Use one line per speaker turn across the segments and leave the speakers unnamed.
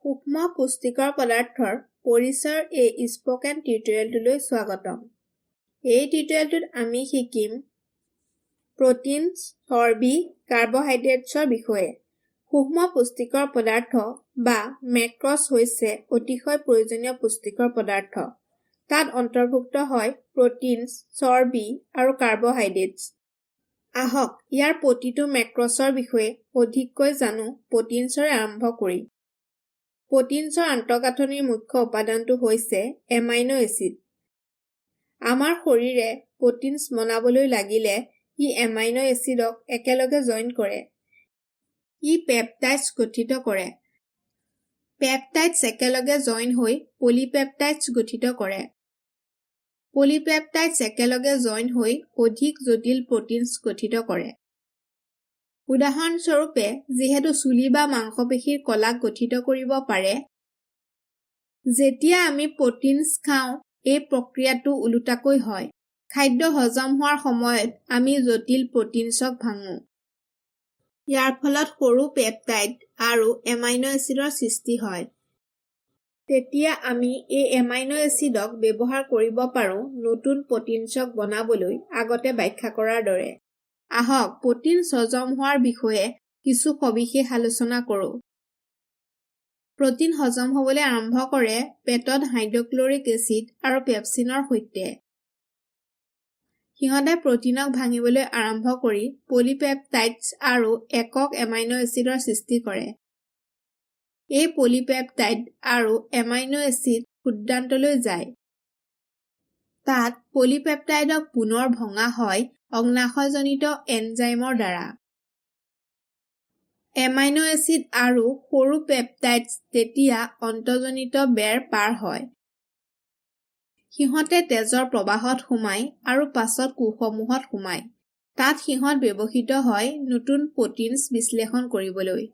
সূক্ষ্ম পুষ্টিকৰ পদাৰ্থৰ পৰিচয়ৰ এই স্পকেন টিউটৰিয়েলটোলৈ স্বাগতম। এই টিউটৰিয়েলটোত আমি শিকিম প্ৰটিনছ, চৰ্বি, কাৰ্বহাইড্ৰেটছৰ বিষয়ে। সূক্ষ্ম পুষ্টিকৰ পদাৰ্থ বা মেক্ৰছ হৈছে অতিশয় প্ৰয়োজনীয় পুষ্টিকৰ পদাৰ্থ। তাত অন্তৰ্ভুক্ত হয় প্ৰটিনছ, চৰ্বি আৰু কাৰ্বহাইড্ৰেটছ। আহক ইয়াৰ প্ৰতিটো মেক্ৰছৰ বিষয়ে অধিককৈ জানো প্ৰটিনছৰে আৰম্ভ কৰি। প্ৰটিনছৰ আন্তঃগাঁথনিৰ মুখ্য উপাদানটো হৈছে এমাইনো এচিড। আমাৰ শৰীৰে প্ৰটিনছ বনাবলৈ লাগিলে ই এমাইনো এচিডক একেলগে জইন কৰে। ই পেপটাইডছ গঠিত কৰে। পেপটাইডছ একেলগে জইন হৈ পলিপেপটাইডছ গঠিত কৰে। পলিপেপটাইডছ একেলগে জইন হৈ অধিক জটিল প্ৰটিনছ গঠিত কৰে। উদাহৰণস্বৰূপে, যিহেতু চুলি বা মাংসপেশীৰ কলাক গঠিত কৰিব পাৰে, যেতিয়া আমি প্ৰটিনছ খাওঁ, এই প্ৰক্ৰিয়াটো ওলোটাকৈ হয়। খাদ্য হজম হোৱাৰ সময়ত আমি জটিল প্ৰটিনছক ভাঙো। ইয়াৰ ফলত সৰু পেপটাইড আৰু এমাইনো এচিডৰ সৃষ্টি হয়। তেতিয়া আমি এই এমাইনো এচিডক ব্যৱহাৰ কৰিব পাৰোঁ নতুন প্ৰটিনছক বনাবলৈ আগতে ব্যাখ্যা কৰাৰ দৰে। আহক প্ৰটিনছ হজম হোৱাৰ বিষয়ে কিছু সবিশেষ আলোচনা কৰোঁ। প্ৰটিন হজম হ'বলৈ আৰম্ভ কৰে পেটত হাইড্ৰক্লৰিক এচিড আৰু পেপচিনৰ সৈতে। সিহঁতে প্ৰটিনক ভাঙিবলৈ আৰম্ভ কৰি পলিপেপটাইডছ আৰু একক এমাইনো এচিডৰ সৃষ্টি কৰে। এই পলিপেপটাইড আৰু এমাইনো এচিড ক্ষুদ্ৰান্তলৈ যায়। তাত পলিপেপটাইডক পুনৰ ভঙা হয় অগ্নাশয়জনিত এনজাইমৰ দ্বাৰা। এমাইনো এচিড আৰু সৰু পেপটাইডছ তেতিয়া অন্তঃজনিত বেৰ পাৰ হয়। সিহঁতে তেজৰ প্ৰবাহত সোমায় আৰু পাছত কোষসমূহত সোমায়। তাত সিহঁত ব্যৱহৃত হয় নতুন প্ৰটিনছ বিশ্লেষণ কৰিবলৈ।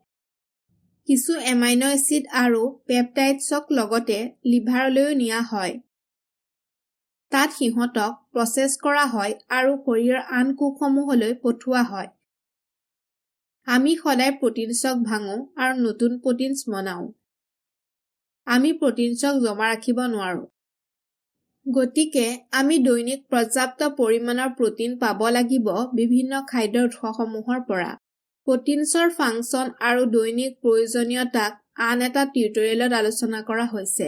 কিছু এমাইনো এচিড আৰু পেপটাইডছক লগতে লিভাৰলৈও নিয়া হয়। তাত সিহঁতক প্ৰচেছ কৰা হয় আৰু শৰীৰৰ আন কোষসমূহলৈ পঠোৱা হয়। আমি সদায় প্ৰটিনছক ভাঙো আৰু নতুন প্ৰটিনছ বনাওঁ। আমি প্ৰটিনছক জমা ৰাখিব নোৱাৰো। গতিকে আমি দৈনিক পৰ্যাপ্ত পৰিমাণৰ প্ৰটিন পাব লাগিব বিভিন্ন খাদ্য উৎসসমূহৰ পৰা। প্ৰটিনছৰ ফাংচন আৰু দৈনিক প্ৰয়োজনীয়তাক আন এটা টিউটৰিয়েলত আলোচনা কৰা হৈছে।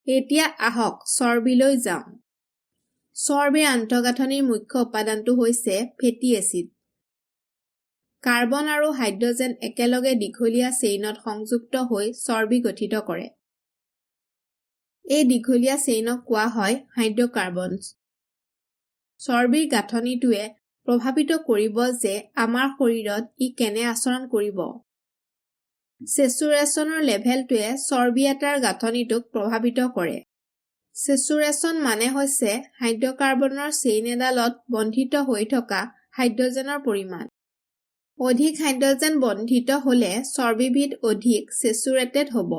এতিয়া আহক চৰ্বিলৈ যাওঁ। চৰ্বিৰ আন্তঃগাঁথনিৰ মুখ্য উপাদানটো হৈছে ফেটি এচিড। কাৰ্বন আৰু হাইড্ৰজেন একেলগে দীঘলীয়া চেইনত সংযুক্ত হৈ চৰ্বি গঠিত কৰে। এই দীঘলীয়া চেইনক কোৱা হয় হাইড্ৰ'কাৰ্বনছ। চৰ্বিৰ গাঁথনিটোৱে প্ৰভাৱিত কৰিব যে আমাৰ শৰীৰত ই কেনে আচৰণ কৰিব। চেচুৰেশ্যনৰ লেভেলটোৱে চৰ্বি এটাৰ গাঁথনিটোক প্ৰভাৱিত কৰে। চেচুৰেশ্যন মানে হৈছে হাইড্ৰ'কাৰ্বনৰ চেইন এডালত বন্ধিত হৈ থকা হাইড্ৰজেনৰ পৰিমাণ। অধিক হাইড্ৰজেন বন্ধিত হ'লে চৰ্বিবিধ অধিক চেচুৰেটেড হ'ব।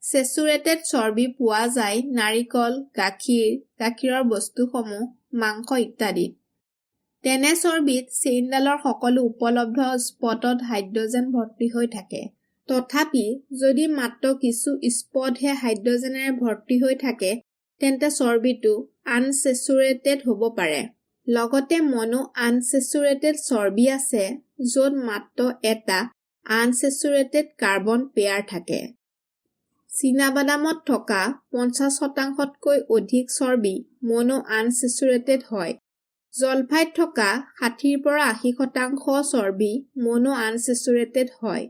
চেচুৰেটেড চৰ্বি পোৱা যায় নাৰিকল, গাখীৰ, গাখীৰৰ বস্তুসমূহ, মাংস ইত্যাদিত। তেনে চৰ্বিত চেইনডালৰ সকলো উপলব্ধ স্পটত হাইড্ৰজেন ভৰ্তি হৈ থাকে। তথাপি যদি মাত্ৰ কিছু স্পটহে হাইড্ৰজেনেৰে ভৰ্তি হৈ থাকে, তেন্তে চৰ্বিটো আনচেচুৰেটেড হ'ব পাৰে। লগতে মনো আনচেচুৰেটেড চৰ্বি আছে, য'ত মাত্ৰ এটা আনচেচুৰেটেড কাৰ্বন পেয়াৰ থাকে। চীনাবাদামত থকা 50%তকৈ অধিক চৰ্বি মনো আনচেচুৰেটেড হয়। জলফাইত থকা 60-80% চৰ্বি মনো আনচেচুৰেটেড হয়।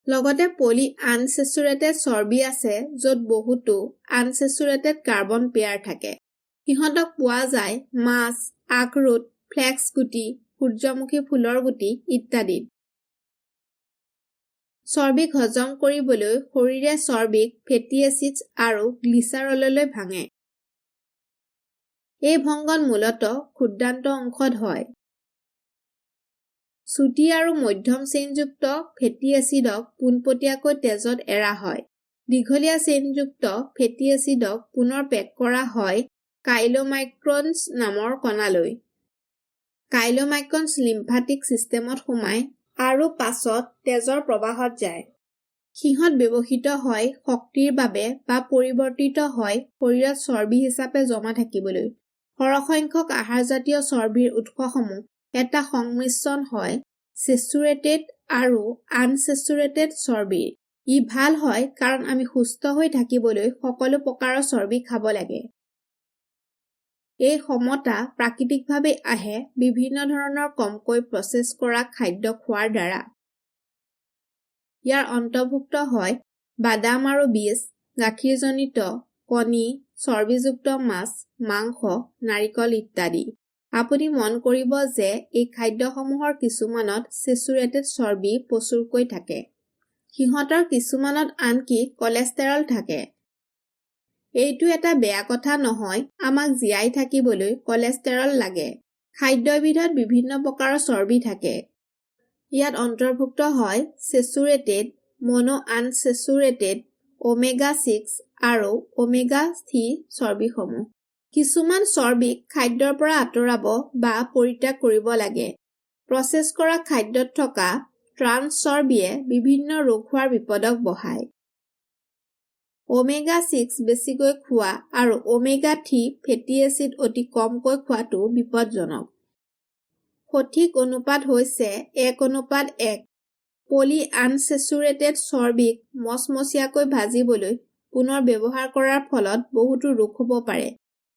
লগতে পলি আনচেচুৰেটেড চৰ্বি আছে, য'ত বহুতো আনচেচুৰেটেড কাৰ্বন পেয়াৰ থাকে। সিহঁতক পোৱা যায় মাছ, আখৰোট, ফ্লেক্স গুটি, সূৰ্যমুখী ফুলৰ গুটি ইত্যাদিত। চৰ্বিক হজম কৰিবলৈ শৰীৰে চৰ্বিক ফেটি এচিডছ আৰু গ্লিচাৰললৈ ভাঙে। এই ভংগন মূলতঃ ক্ষুদ্ৰান্ত অংশত হয়। চুটি আৰু মধ্যম চেইনযুক্ত ফেটি এচিডক পোনপটীয়াকৈ তেজত এৰা হয়। দীঘলীয়া চেইনযুক্ত ফেটি এচিডক পুনৰ পেক কৰা হয় কাইলোমাইক্ৰনছ নামৰ কণালৈ। কাইলোমাইক্ৰনছ লিম্ফাটিক চিষ্টেমত সোমায় আৰু পাছত তেজৰ প্ৰবাহত যায়। সিহঁত ব্যৱহৃত হয় শক্তিৰ বাবে বা পৰিৱৰ্তিত হয় শৰীৰত চৰ্বি হিচাপে জমা থাকিবলৈ। সৰহসংখ্যক আহাৰজাতীয় চৰ্বিৰ উৎসসমূহ এটা সংমিশ্ৰণ হয় চেচুৰেটেড আৰু আনচেচুৰেটেড চৰ্বিৰ। ই ভাল হয় কাৰণ আমি সুস্থ হৈ থাকিবলৈ সকলো প্ৰকাৰৰ চৰ্বি খাব লাগে। এই সমতা প্ৰাকৃতিকভাৱে আহে বিভিন্ন ধৰণৰ কমকৈ প্ৰচেছ কৰা খাদ্য খোৱাৰ দ্বাৰা। ইয়াৰ অন্তৰ্ভুক্ত হয় বাদাম আৰু বীজ, গাখীৰজনিত, কণী, চৰ্বিযুক্ত মাছ, মাংস, নাৰিকল ইত্যাদি। আপুনি মন কৰিব যে এই খাদ্যসমূহৰ কিছুমানত চেচুৰেটেড চৰ্বি প্ৰচুৰকৈ থাকে। সিহঁতৰ কিছুমানত আনকি কলেষ্টেৰল থাকে। এইটো এটা বেয়া কথা নহয়, আমাক জীয়াই থাকিবলৈ কলেষ্টেৰল লাগে। খাদ্যবিধত বিভিন্ন প্ৰকাৰৰ চৰ্বি থাকে। ইয়াত অন্তৰ্ভুক্ত হয় চেচুৰেটেড, ম'ন'আনচেচুৰেটেড, ওমেগা-6 আৰু ওমেগা-3 চৰ্বিসমূহ। কিছুমান চৰ্বিক খাদ্যৰ পৰা আঁতৰাব বা পৰিত্যাগ কৰিব লাগে। প্ৰচেছ কৰা খাদ্যত থকা ট্ৰান্স চৰ্বিয়ে বিভিন্ন ৰোগ হোৱাৰ বিপদক বঢ়ায়। ওমেগা-6 বেছিকৈ খোৱা আৰু ওমেগা-3 ফেটি এচিড অতি কমকৈ খোৱাটো বিপদজনক। সঠিক অনুপাত হৈছে 1:1। পলি আনচেচুৰেটেড চৰ্বিক মচমচীয়াকৈ ভাজিবলৈ পুনৰ ব্যৱহাৰ কৰাৰ ফলত বহুতো ৰোগ হ'ব পাৰে।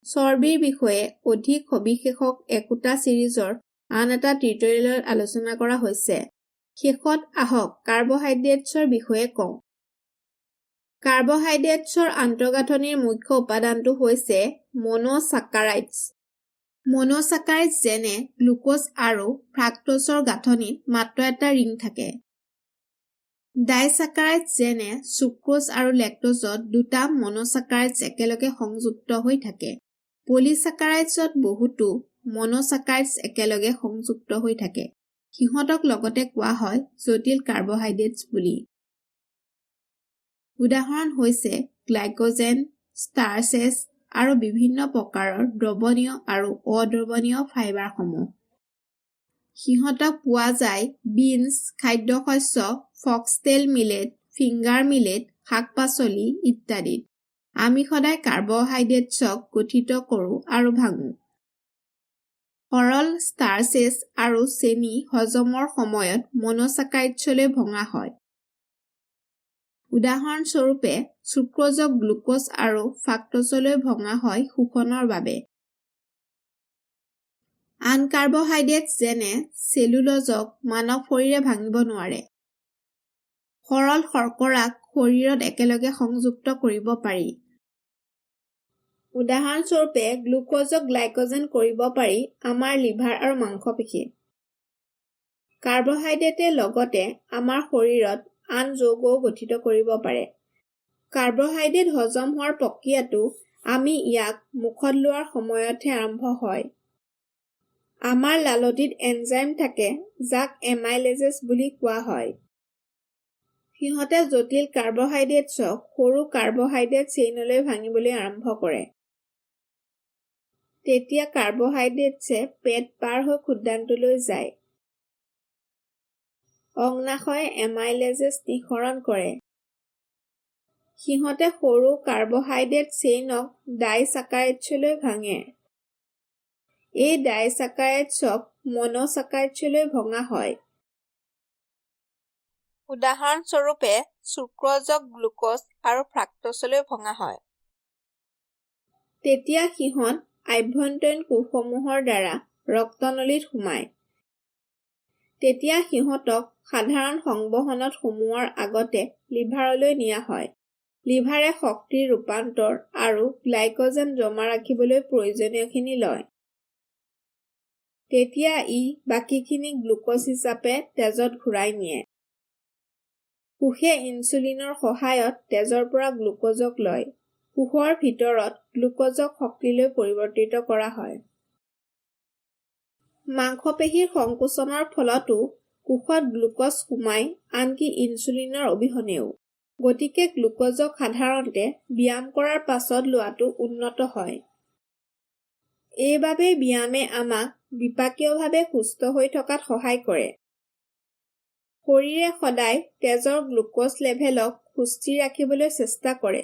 চৰ্বিৰ বিষয়ে অধিক সবিশেষক একোটা ছিৰিজৰ আন এটা টিউটৰিয়েলত আলোচনা কৰা হৈছে। শেষত আহক কাৰ্বহাইড্ৰেটছৰ বিষয়ে কওঁ। কাৰ্বহাইড্ৰেটছৰ আন্তঃগাঁথনিৰ মুখ্য উপাদানটো হৈছে ম'ন'চাকাৰাইডছ। ম'ন'চাকাৰাইডছ যেনে গ্লুক'জ আৰু ফ্ৰাক্টোজৰ গাঁথনিত মাত্ৰ এটা ৰিং থাকে। ডাইচাকাৰাইডছ যেনে চুক্ৰ'জ আৰু লেক্টোজত দুটা ম'ন'চাকাৰাইডছ একেলগে সংযুক্ত হৈ থাকে। পলিচাকাৰাইডছত বহুতো ম'ন'চাকাৰাইডছ একেলগে সংযুক্ত হৈ থাকে। সিহঁতক লগতে কোৱা হয় জটিল কাৰ্বহাইড্ৰেটছ বুলি। উদাহৰণ হৈছে গ্লাইক'জেন, ষ্টাৰ্চেছ আৰু বিভিন্ন প্ৰকাৰৰ দ্ৰৱণীয় আৰু অদ্ৰৱণীয় ফাইবাৰসমূহ। সিহঁতক পোৱা যায় বিনছ, খাদ্যশস্য, ফক্সটেল মিলেট, ফিংগাৰ মিলেট, শাক-পাচলি ইত্যাদিত। আমি সদায় কাৰ্বহাইড্ৰেটছক গঠিত কৰোঁ আৰু ভাঙো। সৰল ষ্টাৰ্চেছ আৰু চেনি হজমৰ সময়ত ম'ন'চাকাৰাইডছলৈ ভঙা হয়। উদাহৰণস্বৰূপে চুক্ৰ'জক গ্লুক'জ আৰু ফ্ৰাক্টোজলৈ ভঙা হয় শোষণৰ বাবে। আন কাৰ্বহাইড্ৰেটছ যেনে চেলুল'জক মানৱ শৰীৰে ভাঙিব নোৱাৰে। সৰল শৰ্কৰাক শৰীৰত একেলগে সংযুক্ত কৰিব পাৰি। উদাহৰণস্বৰূপে গ্লুক'জক গ্লাইক'জেন কৰিব পাৰি আমাৰ লিভাৰ আৰু মাংসপেশী। কাৰ্বহাইড্ৰেটে লগতে আমাৰ শৰীৰত আন যৌগও গঠিত কৰিব পাৰে। কাৰ্বহাইড্ৰেট হজম হোৱাৰ প্ৰক্ৰিয়াটো আমি ইয়াক মুখত লোৱাৰ সময়তহে আৰম্ভ হয়। আমাৰ লালটিত এনজাইম থাকে যাক এমাইলেজেছ বুলি কোৱা হয়। সিহঁতে জটিল কাৰ্বহাইড্ৰেটছক সৰু কাৰ্বহাইড্ৰেট চেইনলৈ ভাঙিবলৈ আৰম্ভ কৰে। তেতিয়া কাৰ্বহাইড্ৰেটছে পেট পাৰ হৈ ক্ষুদ্ৰান্তলৈ যায়। অগ্নাশয়ে এমাইলেজেছ নিঃসৰণ কৰে। সিহঁতে সৰু কাৰ্বহাইড্ৰেট চেইনক ডাইচাকাৰাইডছলৈ ভাঙে। এই ডাইচাকাৰাইডছক ম'ন'চাকাৰাইডছলৈ ভঙা হয়। উদাহৰণস্বৰূপে চুক্ৰ'জক গ্লুক'জ আৰু ফ্ৰাক্টোজলৈ ভঙা হয়। তেতিয়া সিহঁত আভ্যন্তৰীণ কোষসমূহৰ দ্বাৰা ৰক্তনলীত সোমায়। তেতিয়া সিহঁতক সাধাৰণ সংবহনত সোমোৱাৰ আগতে লিভাৰলৈ নিয়া হয়। লিভাৰে শক্তিৰ ৰূপান্তৰ আৰু গ্লাইক'জেন জমা ৰাখিবলৈ প্ৰয়োজনীয়খিনি লয়। তেতিয়া ই বাকীখিনি গ্লুক'জ হিচাপে তেজত ঘূৰাই নিয়ে। কোষে ইনচুলিনৰ সহায়ত তেজৰ পৰা গ্লুক'জক লয়। কোষৰ ভিতৰত গ্লুক'জক শক্তিলৈ পৰিৱৰ্তিত কৰা হয়। মাংসপেশীৰ সংকোচনৰ ফলতো কোষত গ্লুক'জ সোমায়, আনকি ইনচুলিনৰ অবিহনেও। গতিকে গ্লুক'জক সাধাৰণতে ব্যায়াম কৰাৰ পাছত লোৱাটো উন্নত হয়। এইবাবেই ব্যায়ামে আমাক বিপাকীয়ভাৱে সুস্থ হৈ থকাত সহায় কৰে। শৰীৰে সদায় তেজৰ গ্লুক'জ লেভেলক সুস্থিৰ ৰাখিবলৈ চেষ্টা কৰে।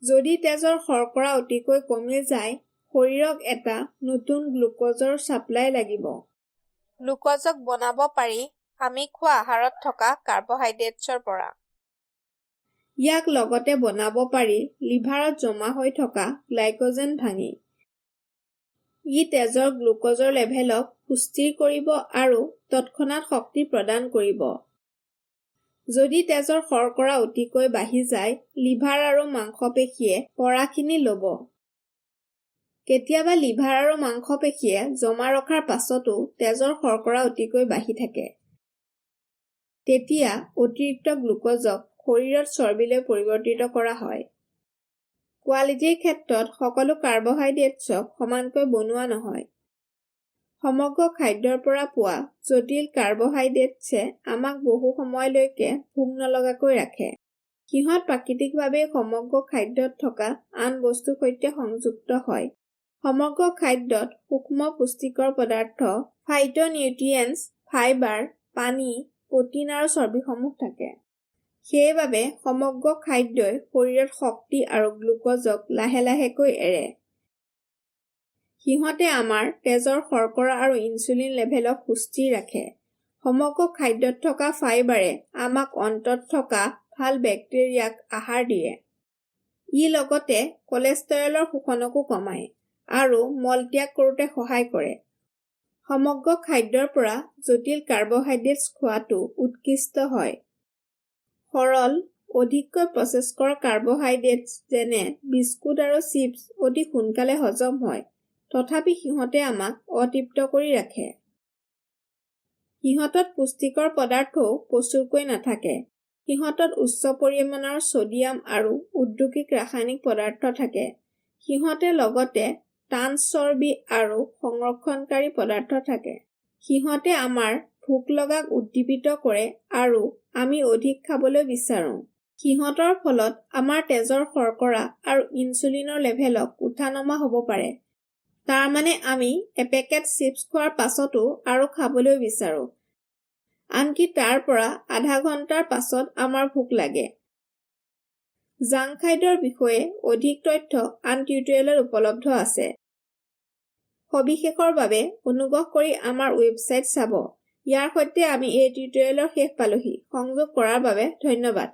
যদি তেজৰ শৰ্কৰা অতিকৈ কমি যায়, শৰীৰক এটা নতুন গ্লুক'জৰ ছাপ্লাই লাগিব। গ্লুক'জক বনাব পাৰি আমি খোৱা আহাৰত থকা কাৰ্বহাইড্ৰেটছৰ পৰা। ইয়াক লগতে বনাব পাৰি লিভাৰত জমা হৈ থকা গ্লাইক'জেন ভাঙি। ই তেজৰ গ্লুক'জৰ লেভেলক সুস্থিৰ কৰিব আৰু তৎক্ষণাত শক্তি প্ৰদান কৰিব। যদি তেজৰ শৰ্কৰা অতিকৈ বাঢ়ি যায়, লিভাৰ আৰু মাংসপেশীয়ে পৰাখিনি ল'ব। কেতিয়াবা লিভাৰ আৰু মাংসপেশীয়ে জমা ৰখাৰ পাছতো তেজৰ শৰ্কৰা অতিকৈ বাঢ়ি থাকে। তেতিয়া অতিৰিক্ত গ্লুক'জক শৰীৰত চৰ্বিলৈ পৰিৱৰ্তিত কৰা হয়। কোৱালিটিৰ ক্ষেত্ৰত সকলো কাৰ্বহাইড্ৰেটছক সমানকৈ বনোৱা নহয়। সমগ্ৰ খাদ্যৰ পৰা পোৱা জটিল কাৰ্বহাইড্ৰেটছে আমাক বহু সময়লৈকে ভোক নলগাকৈ ৰাখে। সিহঁত প্ৰাকৃতিকভাৱে সমগ্ৰ খাদ্যত থকা আন বস্তুৰ সৈতে সংযুক্ত হয়। সমগ্ৰ খাদ্যত সূক্ষ্ম পুষ্টিকৰ পদাৰ্থ, ফাইটোনিউট্ৰিয়েণ্টছ, ফাইবাৰ, পানী, প্ৰটিন আৰু চৰ্বিসমূহ থাকে। সেইবাবে সমগ্ৰ খাদ্যই শৰীৰত শক্তি আৰু গ্লুক'জক লাহে লাহেকৈ এৰে। সিহঁতে আমাৰ তেজৰ শৰ্কৰা আৰু ইনচুলিন লেভেলক সুস্থিৰ ৰাখে। সমগ্ৰ খাদ্যত থকা ফাইবাৰে আমাক অন্তত থকা ভাল বেক্টেৰিয়াক আহাৰ দিয়ে। ই লগতে কলেষ্টেৰলৰ শোষণকো কমায় আৰু মলত্যাগ কৰোঁতে সহায় কৰে। সমগ্ৰ খাদ্যৰ পৰা জটিল কাৰ্বহাইড্ৰেটছ খোৱাটো উৎকৃষ্ট হয়। সৰল, অধিককৈ প্ৰচেছ কৰা কাৰ্বহাইড্ৰেটছ যেনে বিস্কুট আৰু চিপছ অতি সোনকালে হজম হয়, তথাপি সিহঁতে আমাক অতৃপ্ত কৰি ৰাখে। সিহঁতত পুষ্টিকৰ পদাৰ্থও প্ৰচুৰকৈ নাথাকে। সিহঁতত উচ্চ পৰিমাণৰ ছডিয়াম আৰু উদ্যোগিক ৰাসায়নিক পদাৰ্থ থাকে। সিহঁতে লগতে ট্ৰান্স চৰ্বি আৰু সংৰক্ষণকাৰী পদাৰ্থ থাকে। সিহঁতে আমাৰ ভোক লগাক উদ্দীপিত কৰে আৰু আমি অধিক খাবলৈ বিচাৰোঁ। সিহঁতৰ ফলত আমাৰ তেজৰ শৰ্কৰা আৰু ইনচুলিনৰ লেভেলক উঠা-নমা হ'ব পাৰে। তাৰ মানে আমি এপেকেট চিপছ খোৱাৰ পাছতো আৰু খাবলৈ বিচাৰোঁ। আনকি তাৰ পৰা আধা ঘণ্টাৰ পাছত আমাৰ ভোক লাগে। জাংক খাদ্যৰ বিষয়ে অধিক তথ্য আন টিউটৰিয়েলত উপলব্ধ আছে। সবিশেষৰ বাবে অনুগ্ৰহ কৰি আমাৰ ৱেবছাইট চাব। ইয়াৰ সৈতে আমি এই টিউটৰিয়েলৰ শেষ পালোহি। সংযোগ কৰাৰ বাবে ধন্যবাদ।